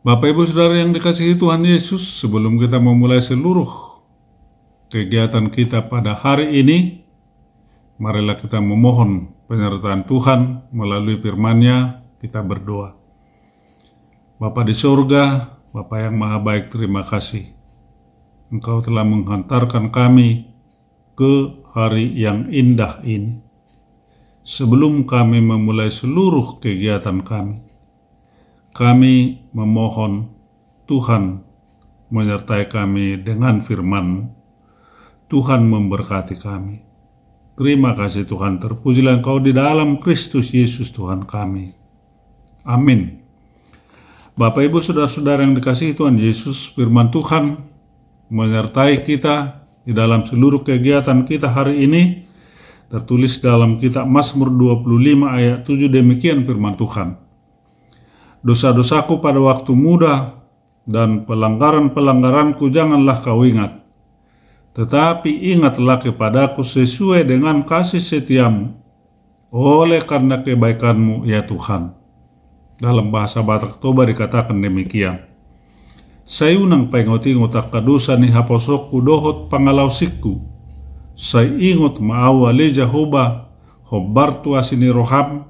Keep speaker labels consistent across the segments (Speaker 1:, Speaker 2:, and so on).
Speaker 1: Bapak Ibu Saudara yang dikasihi Tuhan Yesus, sebelum kita memulai seluruh kegiatan kita pada hari ini, marilah kita memohon penyertaan Tuhan melalui firman-Nya. Kita berdoa. Bapa di surga, Bapa yang maha baik, terima kasih. Engkau telah menghantarkan kami ke hari yang indah ini. Sebelum kami memulai seluruh kegiatan kami memohon Tuhan menyertai kami dengan firman-Mu. Tuhan memberkati kami. Terima kasih Tuhan, terpujilah Engkau di dalam Kristus Yesus Tuhan kami. Amin. Bapak Ibu Saudara-saudara yang dikasihi Tuhan Yesus, firman Tuhan menyertai kita di dalam seluruh kegiatan kita hari ini. Tertulis dalam kitab Mazmur 25 ayat 7, demikian firman Tuhan. Dosa-dosaku pada waktu muda dan pelanggaran-pelanggaranku janganlah kau ingat. Tetapi ingatlah kepadaku sesuai dengan kasih setiamu, oleh karena kebaikanmu ya Tuhan. Dalam bahasa Batak Toba dikatakan demikian. Sayunang pengotingot akadusa ni haposokku dohot pangalausikku. Say ingot maawali Jehovah hobartu asini roham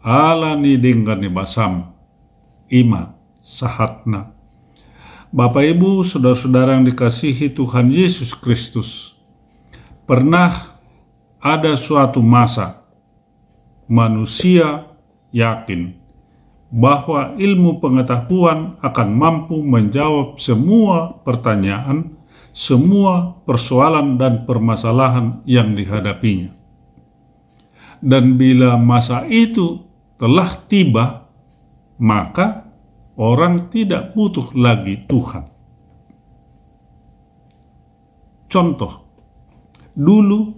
Speaker 1: ala ni dinggan ni basam. Ima sahatna. Bapak Ibu Saudara-saudara yang dikasihi Tuhan Yesus Kristus, pernah ada suatu masa manusia yakin bahwa ilmu pengetahuan akan mampu menjawab semua pertanyaan, semua persoalan dan permasalahan yang dihadapinya. Dan bila masa itu telah tiba, maka orang tidak butuh lagi Tuhan. Contoh, dulu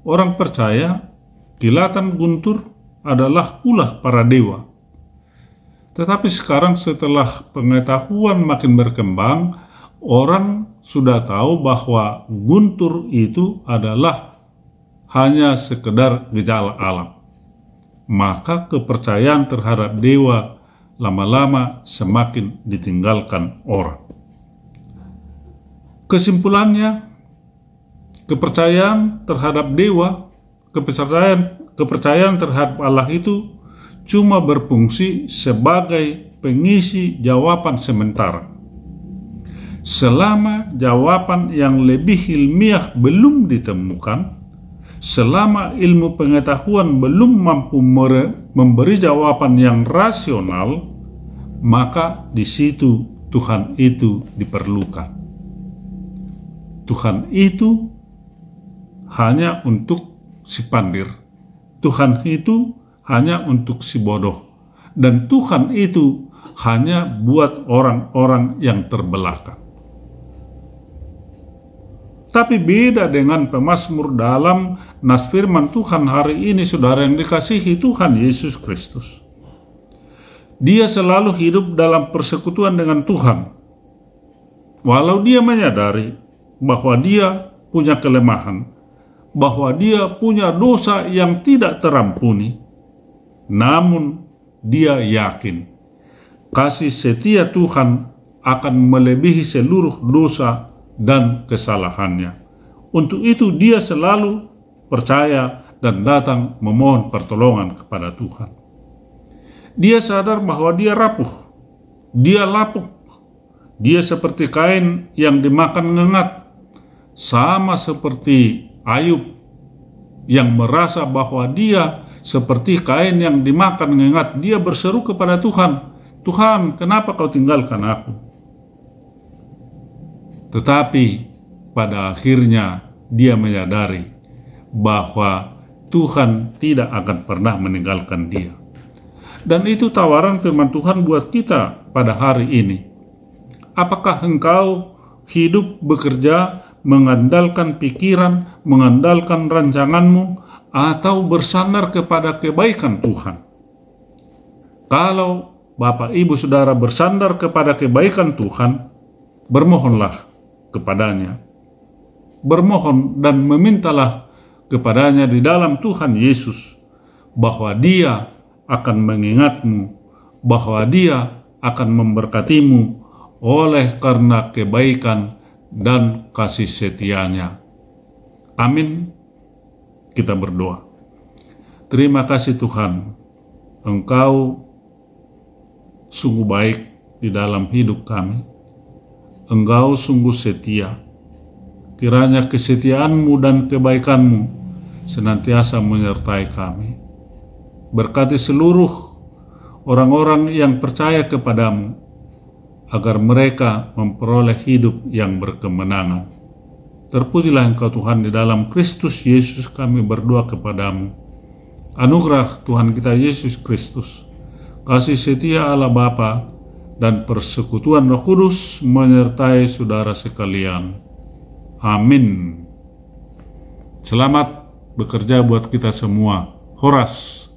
Speaker 1: orang percaya kilatan guntur adalah ulah para dewa. Tetapi sekarang setelah pengetahuan makin berkembang, orang sudah tahu bahwa guntur itu adalah hanya sekedar gejala alam. Maka kepercayaan terhadap dewa lama-lama semakin ditinggalkan orang. Kesimpulannya, kepercayaan terhadap dewa, kepercayaan terhadap Allah itu cuma berfungsi sebagai pengisi jawaban sementara. Selama jawaban yang lebih ilmiah belum ditemukan, selama ilmu pengetahuan belum mampu memberi jawaban yang rasional, maka di situ Tuhan itu diperlukan. Tuhan itu hanya untuk si pandir. Tuhan itu hanya untuk si bodoh. Dan Tuhan itu hanya buat orang-orang yang terbelakang. Tapi beda dengan pemazmur dalam nas firman Tuhan hari ini, saudara yang dikasihi Tuhan Yesus Kristus. Dia selalu hidup dalam persekutuan dengan Tuhan. Walau dia menyadari bahwa dia punya kelemahan, bahwa dia punya dosa yang tidak terampuni, namun dia yakin kasih setia Tuhan akan melebihi seluruh dosa dan kesalahannya. Untuk itu dia selalu percaya dan datang memohon pertolongan kepada Tuhan. Dia sadar bahwa dia rapuh, dia lapuk, dia seperti kain yang dimakan ngengat, sama seperti Ayub yang merasa bahwa dia seperti kain yang dimakan ngengat. Dia berseru kepada Tuhan, Tuhan, kenapa kau tinggalkan aku? Tetapi pada akhirnya dia menyadari bahwa Tuhan tidak akan pernah meninggalkan dia. Dan itu tawaran firman Tuhan buat kita pada hari ini. Apakah engkau hidup bekerja mengandalkan pikiran, mengandalkan rancanganmu, atau bersandar kepada kebaikan Tuhan? Kalau Bapak Ibu Saudara bersandar kepada kebaikan Tuhan, bermohonlah kepadanya. Bermohon dan memintalah kepadanya di dalam Tuhan Yesus bahwa dia akan mengingatmu, bahwa dia akan memberkatimu oleh karena kebaikan dan kasih setia-Nya. Amin. Kita berdoa. Terima kasih Tuhan, Engkau sungguh baik di dalam hidup kami. Engkau sungguh setia. Kiranya kesetiaan-Mu dan kebaikan-Mu senantiasa menyertai kami. Berkati seluruh orang-orang yang percaya kepadamu, agar mereka memperoleh hidup yang berkemenangan. Terpujilah Engkau Tuhan, di dalam Kristus Yesus kami berdoa kepadamu. Anugerah Tuhan kita Yesus Kristus, kasih setia Allah Bapa, dan persekutuan Roh Kudus menyertai saudara sekalian. Amin. Selamat bekerja buat kita semua. Horas.